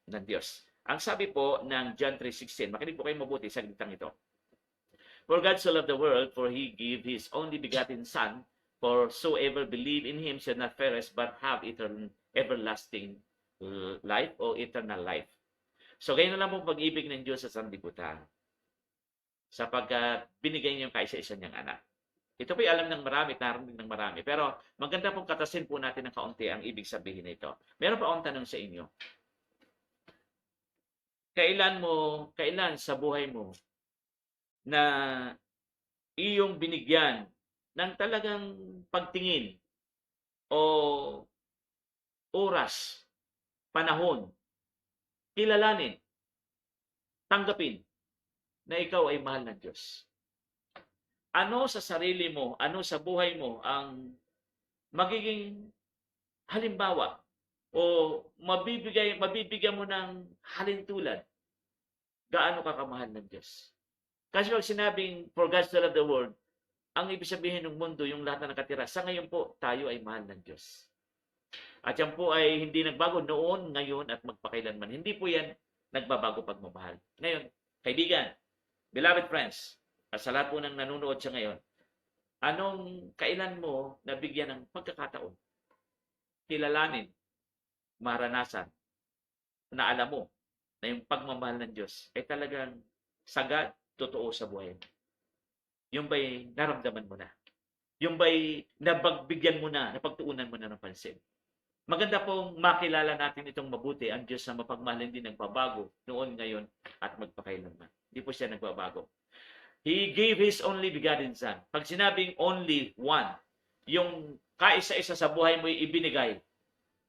ng Diyos. Ang sabi po ng John 3:16, makinig po kayo mabuti sa gitang ito. For God so loved the world, for He gave His only begotten Son, for whosoever believe in Him shall not perish, but have everlasting life o eternal life. So, ganyan na lang po pag-ibig ng Diyos sa sanlibutan, sapagkat binigay niyo yung kaisa-isa niyang anak. Ito po'y alam ng marami, narinig ng marami. Pero maganda pong katasin po natin ng kaunti ang ibig sabihin nito. Meron pa akong tanong sa inyo. Kailan sa buhay mo na iyong binigyan ng talagang pagtingin o oras, panahon, kilalanin, tanggapin na ikaw ay mahal ng Diyos? Ano sa sarili mo, ano sa buhay mo ang magiging halimbawa o mabibigyan mo ng halintulad gaano ka kamahal ng Diyos? Kasi pag sinabing for God so loved the world, ang ibig sabihin ng mundo, yung lahat na nakatira, sa ngayon po, tayo ay mahal ng Diyos. At yan po ay hindi nagbago noon, ngayon, at magpakailanman. Hindi po yan nagbabago pagmamahal. Ngayon, kaibigan, beloved friends, at sa lahat po ng nanonood siya ngayon, kailan mo nabigyan ng pagkakataon, kilalanin, maranasan, na alam mo na yung pagmamahal ng Diyos ay talagang sagad, totoo sa buhay mo? Yung ba'y naramdaman mo na? Yung ba'y napagbigyan mo na, napagtuunan mo na ng pansin? Maganda pong makilala natin itong mabuti, ang Diyos na mapagmahal, hindi nagbabago noon, ngayon, at magpakailanman. Hindi po siya nagbabago. He gave His only begotten Son. Pag sinabing only one, yung kaisa-isa sa buhay mo ibinigay,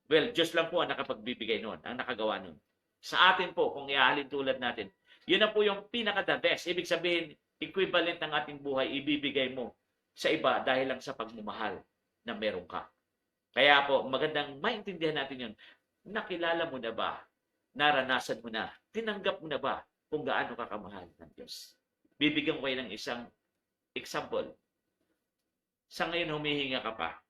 well, Diyos lang po ang nakapagbibigay noon, ang nakagawa noon. Sa atin po, kung iahalin tulad natin, yun na po yung pinaka-the best. Ibig sabihin, equivalent ng ating buhay, ibibigay mo sa iba dahil lang sa pagmamahal na meron ka. Kaya po, magandang maintindihan natin yun. Nakilala mo na ba? Naranasan mo na? Tinanggap mo na ba kung gaano ka kamahal ng Diyos? Bibigyan ko kayo ng isang example. Sa ngayon, humihinga ka pa.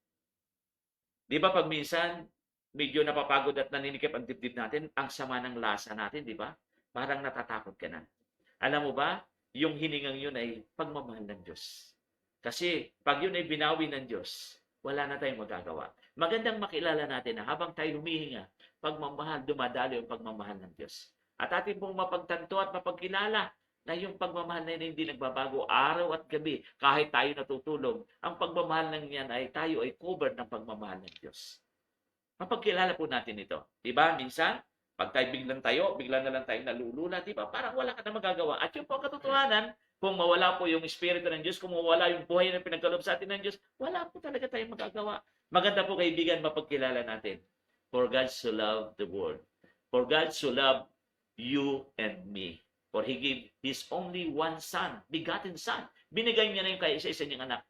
Di ba pag minsan, medyo napapagod at naninikip ang dibdib natin, ang sama ng lasa natin, di ba? Parang natatakot ka na. Alam mo ba, yung hiningang yun ay pagmamahal ng Diyos. Kasi pag yun ay binawi ng Diyos, wala na tayong magagawa. Magandang makilala natin na habang tayo humihinga, pagmamahal, dumadalo yung pagmamahal ng Diyos. At atin pong mapagtanto at mapagkilala na yung pagmamahal na yun hindi nagbabago araw at gabi kahit tayo natutulog. Ang pagmamahal ng yan ay tayo ay covered ng pagmamahal ng Diyos. Mapagkilala po natin ito. Diba? Minsan, pag tayo bigla na lang tayong nalulula, diba? Parang wala ka na magagawa. At yung po ang katotohanan, kung mawala po yung Espiritu ng Diyos, kung mawala yung buhay na pinagkaloob sa atin ng Diyos, wala po talaga tayong magagawa. Maganda po kaibigan, mapagkilala natin. For God so loved the world. For God so loved you and me. For He gave His only one Son, begotten Son. Binigay niya na yung kaisa-isa niyang anak.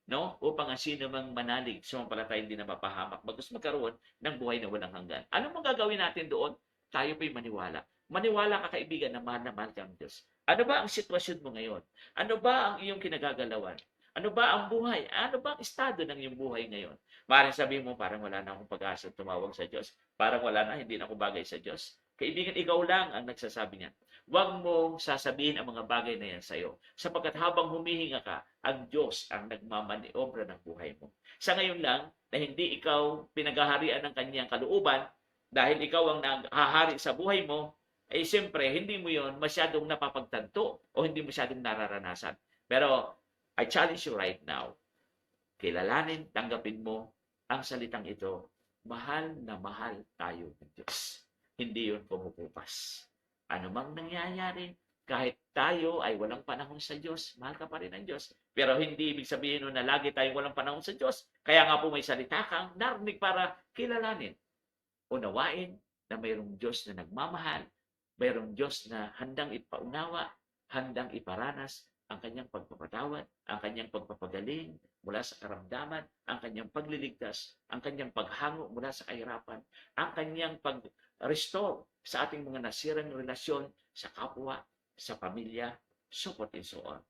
No? Upang ang sino mang manalig, sumampalataya hindi na mapahamak, bagkus magkaroon ng buhay na walang hanggan. Ano magagawin natin doon? Tayo po'y maniwala. Maniwala ka kaibigan na mahal ka ng Diyos. Ano ba ang sitwasyon mo ngayon? Ano ba ang iyong kinagagalawan? Ano ba ang buhay? Ano ba ang estado ng iyong buhay ngayon? Maaaring sabihin mo, parang wala na akong pag-asa tumawag sa Diyos. Parang wala na, hindi na ako bagay sa Diyos. Kaibigan, ikaw lang ang nagsasabi niyan. Huwag mong sasabihin ang mga bagay na yan sa iyo. Sapagkat habang humihinga ka, ang Diyos ang nagmamaniobra ng buhay mo. Sa ngayon lang, na hindi ikaw pinaghaharian ng kanyang kalooban, dahil ikaw ang naghahari sa buhay mo, eh siyempre, hindi mo yon masyadong napapagtanto o hindi masyadong nararanasan. Pero, I challenge you right now, kilalanin, tanggapin mo ang salitang ito, mahal na mahal tayo ng Diyos. Hindi yun pumupupas. Ano mang nangyayari, kahit tayo ay walang panahon sa Diyos, mahal ka pa rin ng Diyos. Pero hindi ibig sabihin nun na lagi tayong walang panahon sa Diyos. Kaya nga po may salita kang narinig para kilalanin. Unawain na mayroong Diyos na nagmamahal, mayroong Diyos na handang ipaunawa, handang iparanas ang kanyang pagpapatawad, ang kanyang pagpapagaling mula sa karamdaman, ang kanyang pagliligtas, ang kanyang paghango mula sa kahirapan, ang kanyang pag-restore sa ating mga nasirang relasyon sa kapwa, sa pamilya, so forth and so on.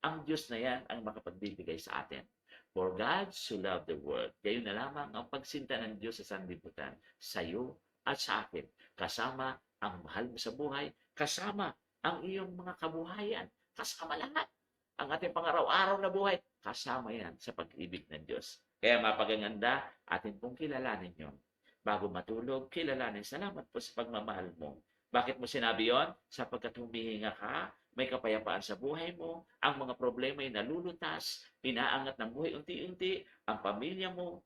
Ang Diyos na yan ang makapagbibigay sa atin. For God so loved the world. Gayon na lamang ang pagsinta ng Diyos sa sanlibutan, sa iyo at sa akin, kasama ang mahal mo sa buhay, kasama ang iyong mga kabuhayan, kasama lahat. Ang ating pangaraw-araw na buhay, kasama yan sa pag-ibig ng Diyos. Kaya mapagaganda, atin pong kilalanin yun. Bago matulog, kilalanin, salamat po sa pagmamahal mo. Bakit mo sinabi yon? Sapagkat humihinga ka, may kapayapaan sa buhay mo, ang mga problema ay nalulutas, inaangat ng buhay unti-unti, ang pamilya mo,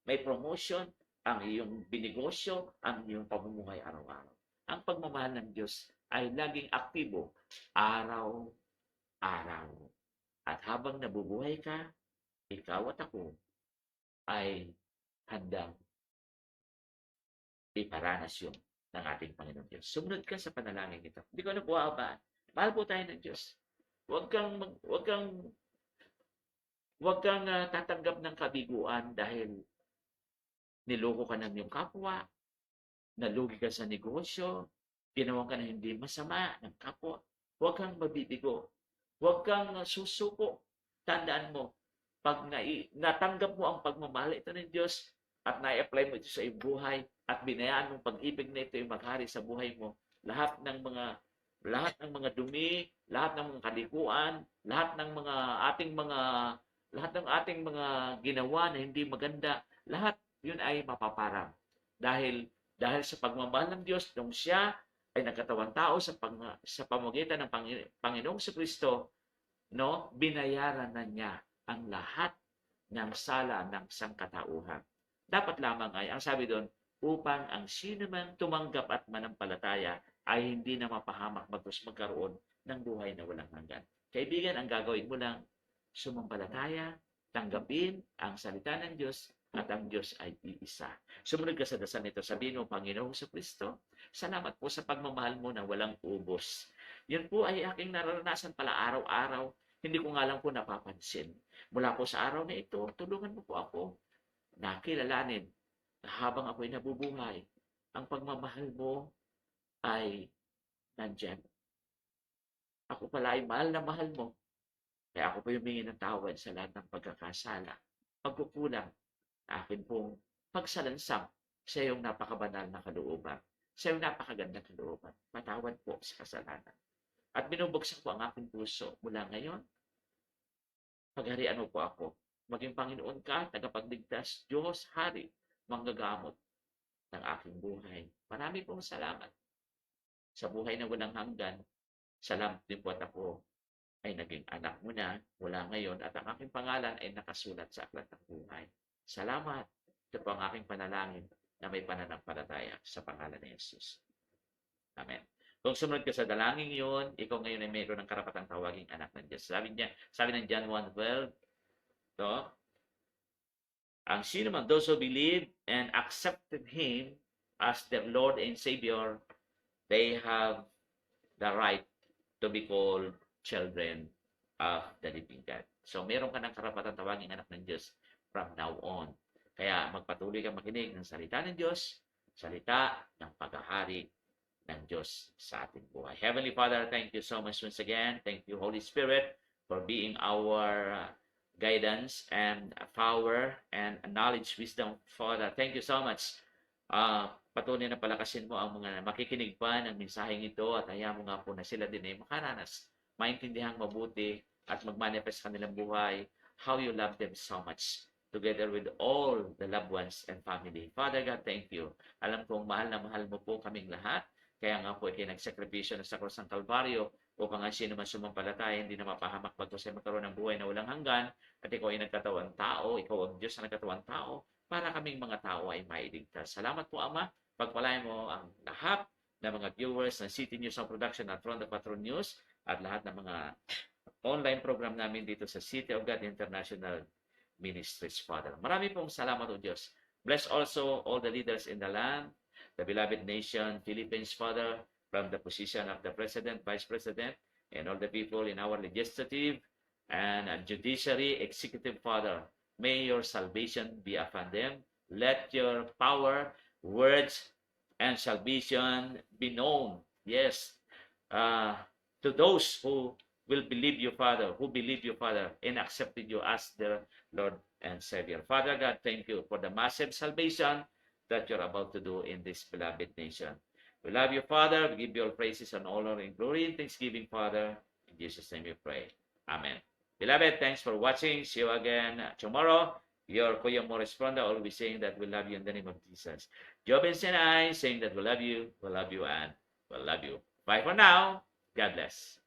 may promotion, ang iyong binegosyo, ang iyong pamumuhay araw-araw. Ang pagmamahal ng Diyos ay laging aktibo, araw-araw. At habang nabubuhay ka, ikaw at ako ay handang iparanas yun ng ating Panginoon Diyos. Sumunod ka sa panalangin ito. Hindi ko na po ba? Mahal po tayo ng Diyos. Huwag kang tatanggap ng kabiguan dahil niloko ka ng iyong kapwa, nalugi ka sa negosyo, ginawa ka na hindi masama ng kapwa. Huwag kang mabibigo. Huwag kang susuko. Tandaan mo, pag natanggap mo ang pagmamahal ito ng Diyos at na-apply mo ito sa iyong buhay at binayaan mong pag-ibig na ito yung maghari sa buhay mo, lahat ng mga dumi, lahat ng mga kalikuan, lahat ng ating mga ginawa na hindi maganda, lahat yun ay mapaparang. Dahil sa pagmamahal ng Diyos, nung siya ay nagkatawang tao sa pamamagitan ng Panginoong Kristo, no, binayaran na niya ang lahat ng sala ng sangkatauhan. Dapat lamang ay, ang sabi doon, upang ang sino man tumanggap at manampalataya ay hindi na mapahamak bagkus magkaroon ng buhay na walang hanggan. Kaibigan, ang gagawin mo lang, sumampalataya, tanggapin ang salita ng Diyos, at ang Diyos ay iisa. Sumunod ka sa dasal nito, sabihin mo, Panginoong Kristo, salamat po sa pagmamahal mo na walang ubos. Yun po ay aking nararanasan pala araw-araw. Hindi ko nga lang po napapansin. Mula po sa araw na ito, tulungan mo po ako na kilalanin na habang ako'y nabubuhay, ang pagmamahal mo ay nandyan. Ako pala ay mahal na mahal mo. Kaya ako po humingi ng tawad sa lahat ng pagkakasala, pagkukulang, akin pong pagsalansang sa iyong napakabanal na kalooban, sa iyong napakagandang kalooban. Patawad po sa kasalanan. At binubuksan ko ang aking puso mula ngayon. Pagharian mo po ako. Maging Panginoon ka, tagapagligtas, Diyos, Hari, manggagamot ng aking buhay. Marami pong salamat sa buhay na walang hanggan. Salamat din po at ako ay naging anak mo na mula ngayon at ang aking pangalan ay nakasulat sa aklat ng buhay. Salamat. Ito po ang aking panalangin na may pananampalataya sa pangalan ni Jesus. Amen. Kung sumunod ka sa dalangin yun, ikaw ngayon ay mayroon ng karapatang tawaging anak ng Diyos. Sabi ng John 1:12, ang sino man, those who believe and accepted Him as their Lord and Savior, they have the right to be called children of the living God. So, meron ka ng karapatang tawaging anak ng Diyos from now on. Kaya magpatuloy kang makinig ng salita ng Diyos, salita ng paghahari ng Diyos sa ating buhay. Heavenly Father, thank you so much once again. Thank you, Holy Spirit, for being our guidance and power and knowledge, wisdom, Father. Thank you so much. Patuloy na palakasin mo ang mga makikinig pa ng mensaheng ito at hayaan mo nga po na sila din ay makaranas, maintindihan mabuti at magmanifest kanilang buhay how you love them so much together with all the loved ones and family. Father God, thank you. Alam kong mahal na mahal mo po kaming lahat. Kaya nga po ikinagsekripisyo na sa krus ng Kalbaryo upang ang sino man sumampalataya hindi na mapahamak bagkus ay magkaroon ng buhay na walang hanggan at ikaw ay nagkatawang tao, ikaw ang Diyos na nagkatawang tao para kaming mga tao ay mailigtas. Salamat po, Ama. Pagpalain mo ang lahat ng mga viewers ng City News on Production at From the Patron News at lahat ng mga online program namin dito sa City of God International Ministries, Father. Marami pong salamat, O Diyos. Bless also all the leaders in the land, the beloved nation, Philippines, Father, from the position of the President, Vice President, and all the people in our legislative and judiciary, executive, Father. May your salvation be upon them. Let your power, words, and salvation be known, yes, to those who will believe you, Father, and accepted you as their Lord and Savior. Father God, thank you for the massive salvation that you're about to do in this beloved nation. We love you, Father. We give you all praises and honor and glory and thanksgiving, Father. In Jesus' name we pray. Amen. Beloved, thanks for watching. See you again tomorrow. Your Kuya Morris Fronda always saying that we love you in the name of Jesus. Jobins and I saying that we love you, and we love you. Bye for now. God bless.